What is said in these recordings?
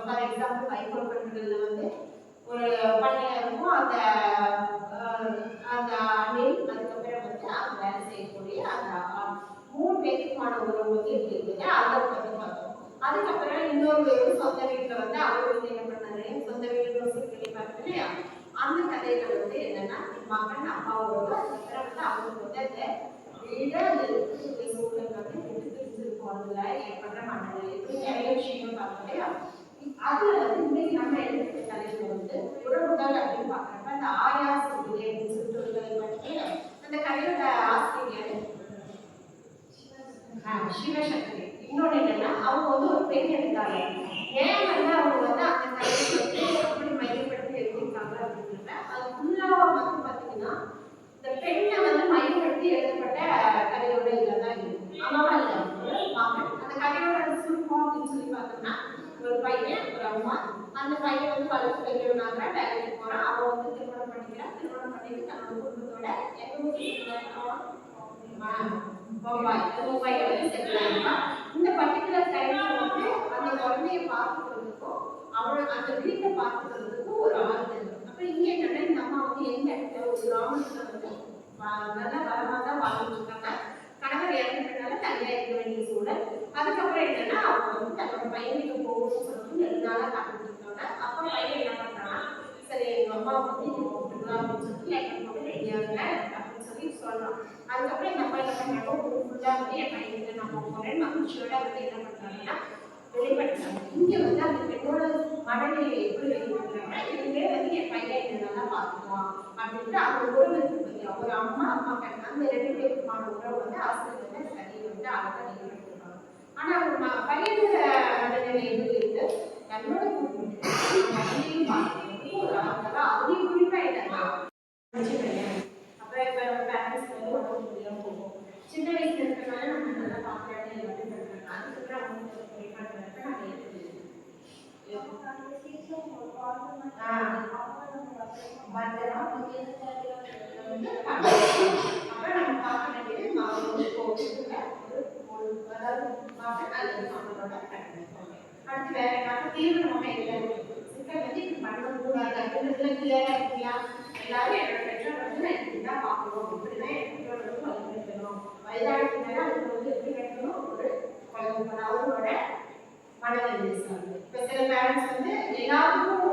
For example வைக்கோல் கட்டுறதுல வந்து ஒரு பண்ணையா இருக்கும். அந்த அந்த அணில் அதுக்கப்புறம் வந்து அங்க வேலை செய்யக்கூடிய அந்த 3 பேருக்குமான உறவு வந்து எப்படி இருக்குது அதை பத்தி பார்த்தோம். அதுக்கப்புறம் இன்னொரு சொந்த வீட்டுல வந்து அவர் வந்து என்ன பண்ணாரு, சொந்த வீட்டுல சொல்லி பார்த்தோம் இல்லையா, அந்த கதையில வந்து என்னன்னா மகன் அப்பாவோட அதுக்கப்புறம் வந்து அவங்களுக்கு வந்து அந்த வீடு அந்த இருக்கக்கூடிய சூழல் வந்து பிரிஞ்சிருக்கும். அதுல ஏற்படுற மனநிலை இப்படி நிறைய விஷயங்கள் பார்த்தோம் இல்லையா. அதுல வந்து இன்னைக்கு நம்ம எடுத்துக்கிற தலைப்பு வந்து உறவுகள் அப்படின்னு பாக்குறப்ப அந்த ஆயா சிறுகதை அப்படின்னு சொல்லிட்டு ஒரு கதை பார்த்தீங்க. அந்த கதையோட ஆசிரியர் சிவசக்தி. இன்னொன்னு என்னன்னா அவங்க வந்து ஒரு பெண் எடுத்தாங்க. ஏன் வந்து அவங்க வந்து அந்த கதையை வந்து எப்படி மையப்படுத்தி எழுதியிருக்காங்க அப்படின்றத அது ஃபுல்லாக வந்து பார்த்தீங்கன்னா இந்த பெண்ணை வந்து மையப்படுத்தி எழுதப்பட்ட கதையோட இதில் தான் இருக்கு. ஆமாவா இல்லை? அந்த கதையோட சுருக்கம் அப்படின்னு சொல்லி பார்த்தோம்னா ஒரு பையன் ஒரு அம்மா, அந்த பையன் வந்து வளர்த்து வைக்கணும்னாங்க, வேலைக்கு போறான். அவன் வந்து திருமணம் பண்ணிக்கிறான். திருமணம் பண்ணிட்டு தன்னோட குடும்பத்தோட மும்பைல வந்து செட்டில் ஆகிருப்பான். இந்த பர்டிகுலர் டைம்ல வந்து அந்த குழந்தைய பார்த்துக்கிறதுக்கும் அவளோட அந்த வீட்டை பார்த்துக்கிறதுக்கும் ஒரு ஆள் இருக்கும். அப்ப இங்க என்னன்னா இந்த அம்மா வந்து எந்த இடத்துல ஒரு கிராமத்துல வந்து நல்லா வரமா தான் வாழ்ந்துட்டு இருக்காங்க. கணவர் இறந்துட்டனால தனியா இருக்க வேண்டிய சூழல். அதுக்கப்புறம் என்னன்னா அவங்க வந்து தன்னோட பையனுக்கு போகணும்னு சொல்லிட்டு 2 நாளா காத்துட்டு இருக்காங்க. அப்ப பையன் என்ன பண்றான்னா, சரி எங்க அம்மா வந்து நீங்க கூப்பிட்டுக்கலாம் அப்படின்னு சொல்லிட்டு லெட்டர் போட்டு ரெடியாகல அப்படின்னு சொல்லி சொல்றான். அதுக்கப்புறம் இந்த அம்மா என்ன பண்றாங்க, ஒரு ஃபுல்லா வந்து என் பையனுக்கு நான் போறேன் மகிழ்ச்சியோட வந்து என்ன பண்றாங்கன்னா வெளிப்படுத்துறாங்க. இங்க வந்து அந்த பெண்ணோட மனநிலை எப்படி வெளிப்படுத்துறாங்கன்னா, இதுவே வந்து என் பையன் என்ன நல்லா பார்த்துக்குவான் அப்படின்ட்டு அந்த உறவு இருக்கு பத்தியா, ஒரு அம்மா அப்பா கண்ணா அந்த 2 பேருக்குமான உறவு வந்து ஆசிரியர் வந்து சரி வந்து அழகா வெளிப்படுத்துறாங்க. ஆனா அவங்க பையனோட மனநிலை எப்படி இருக்கு, தன்னோட மனநிலையும் பார்க்கறதுக்கு ஒரு ஆளாக அதையும் குறிப்பா என்னன்னா அப்ப இப்ப நம்ம பேரண்ட்ஸ் வந்து உடம்பு முடியாம போகும். சின்ன வயசுல இருக்கிறனால நம்ம நல்லா பார்க்கறாங்க எல்லாத்தையும் பண்றாங்க. அதுக்கப்புறம் அவங்க குறிப்பாடுறப்ப நம்ம அப்புறம் நம்ம பார்க்க வேண்டியது மாவட்ட கோவிலுக்குள்ள அதாவது மாவட்ட அல்லது மாவட்டோட அடுத்து வேற ஏதாவது தீர்வு நம்ம இல்லை சிக்கல் வந்து இப்படி பண்ணக்கூடாது அப்படின்றதுல கிளியரா இருக்கியா. எல்லாரும் என்னோட பெற்றோர் வந்து நான் இப்படிதான் பார்க்கணும், இப்படிதான் என் பெற்றோர் வந்து வழிபடுத்தணும், வயதானதுனால அதுக்கு வந்து எப்படி கட்டணும் ஒரு குழந்தை அவங்களோட மனநிலை சார்ந்து. இப்போ சில பேரண்ட்ஸ் வந்து எல்லாத்துக்கும்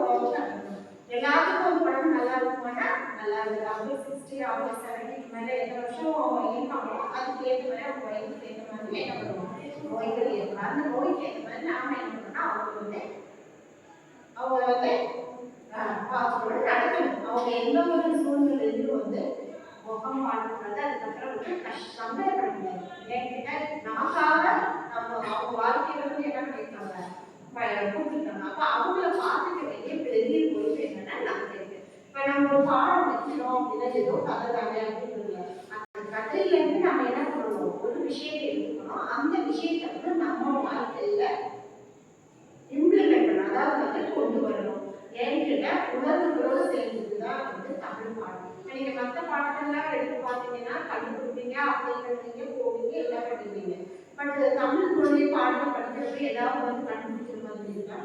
ஒரு படம் நல்லா இருக்குமானா நல்லா இருக்குது. அவங்க 60 அவங்க 70 மேலே எந்த வருஷம் இருக்காங்களோ அதுக்கு ஏற்ற மாதிரி அவங்க வயதுக்கு ஏற்ற மாதிரி என்ன பண்ணுவாங்க, நோய்கள் ஏற்படும். அந்த நோய்க்கு ஏற்ற மாதிரி நாம என்ன பண்ணோம்னா அவங்க வந்து பார்த்துக்கணும், நடக்கணும். அவங்க எந்த ஒரு சூழ்நிலையிலும் வந்து முகம் பார்க்கக்கூடாது. அதுக்கப்புறம் வந்து சந்தேகப்படக்கூடாது. ஏன்கிட்ட நமக்காக நம்ம அவங்க வாழ்க்கையில வந்து என்ன பண்ணிருக்காங்க கூப்பிட்டுருக்காங்க. அப்ப அவங்கள பார்த்துக்க வேண்டிய பெரிய பொறுப்பு என்னன்னா நமக்கு இருக்கு. இப்ப நம்ம ஒரு பாடம் வைக்கிறோம் அப்படின்னா ஏதோ கதை தானே அப்படின்னு அந்த கதையில இருந்து நம்ம என்ன பண்ணணும், ஒரு விஷயத்தை எடுத்துக்கணும். அந்த விஷயத்தை வந்து நம்ம வாழ்க்கையில இம்ப்ளிமெண்ட் பண்ணணும், அதாவது வந்து கொண்டு வரணும். என்கிட்ட உணர்வுகளோடு சேர்ந்ததுதான் வந்து தமிழ் பாடம். நீங்க மற்ற பாடத்தெல்லாம் எடுத்து பார்த்தீங்கன்னா கண்டுபிடிப்பீங்க, அப்படி பண்ணுவீங்க, போவீங்க, எல்லாம் பண்ணுவீங்க. பட் தமிழ் மொழி பாடல் படிக்கிறப்ப ஏதாவது வந்து கண்டுபிடிக்கிற மாதிரி இருக்கா?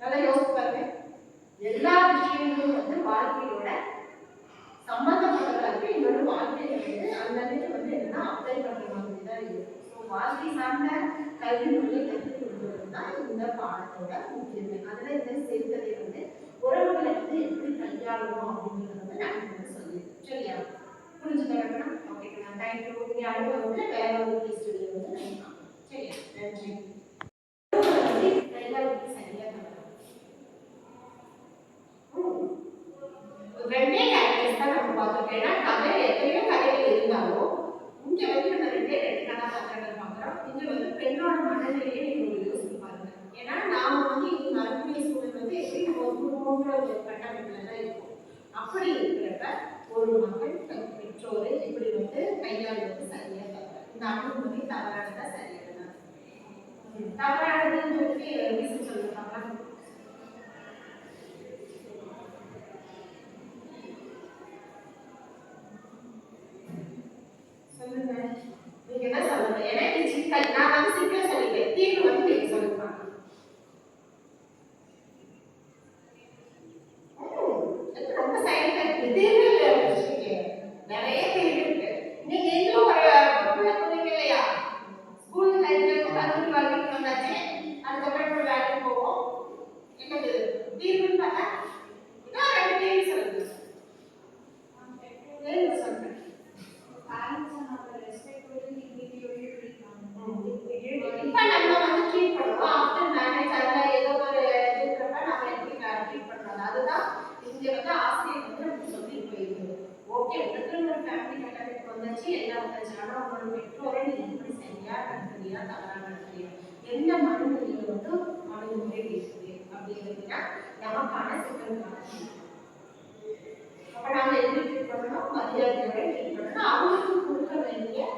நல்லா யோசிச்சு பாருங்க. எல்லா விஷயங்களும் வந்து வாழ்க்கையோட சம்பந்தப்பட்டதா இருக்கு. இன்னொரு வாழ்க்கையில வந்து அந்த வந்து என்னன்னா அப்ளை பண்ற மாதிரி தான் இருக்கு. வாழ்க்கை சார்ந்த கல்வி மொழியை கற்றுக் கொடுக்கிறது தான் இந்த பாடத்தோட முக்கியமே. அதுல இந்த சிறுகதை வந்து உறவுகளை வந்து எப்படி கையாளணும் அப்படிங்கிறது வந்து நான் வந்து சொல்லியிருக்கேன். சரியா? புரிஞ்சுக்கலாம்? ஓகே, நான் தேங்க்யூ. நீங்க அடுத்த வந்து வேற ஒரு கேஸ் ஸ்டடி வந்து நினைக்கலாம். சரியா? நன்றி. சரியா ரெண்டே கேரக்டர்ஸ் தான் நம்ம பார்த்தோம். ஏன்னா கதை எத்தனையோ கதைகள் இருந்தாலும் இங்க வந்து நம்ம ரெண்டு கதாபாத்திரங்கள் பார்க்குறோம். இங்க வந்து பெண்ணோட மனநிலையை நீங்க யோசிச்சு பாருங்க. ஏன்னா நாம வந்து இங்க மரபுரிய சூழல் வந்து எப்படி ஒரு கட்டமைப்புல தான் இருக்கும். அப்படி இருக்கிறப்ப ஒரு மகள் தன் பெற்றோரை இப்படி வந்து கையாளுவது சரியா தவறு, இந்த அணுகுமுறை தவறானதா சரியானதா? தவறானதுன்னு சொல்லி ரீசன் சொல்லுவாங்க. நீங்க என்ன சொல்லுங்க? எனக்கு சிக்கல், நான் வந்து சிக்கல் சொல்லிட்டேன், தீர்வு வந்து நீங்க சொல்லுங்க. அப்படிங்கிறதுனா நமக்கான சிக்கல் தான். அப்ப நாம எப்படி ட்ரீட் பண்ணணும், மரியாதையோட ட்ரீட் பண்ணணும், அவங்களுக்கு கொடுக்க வேண்டிய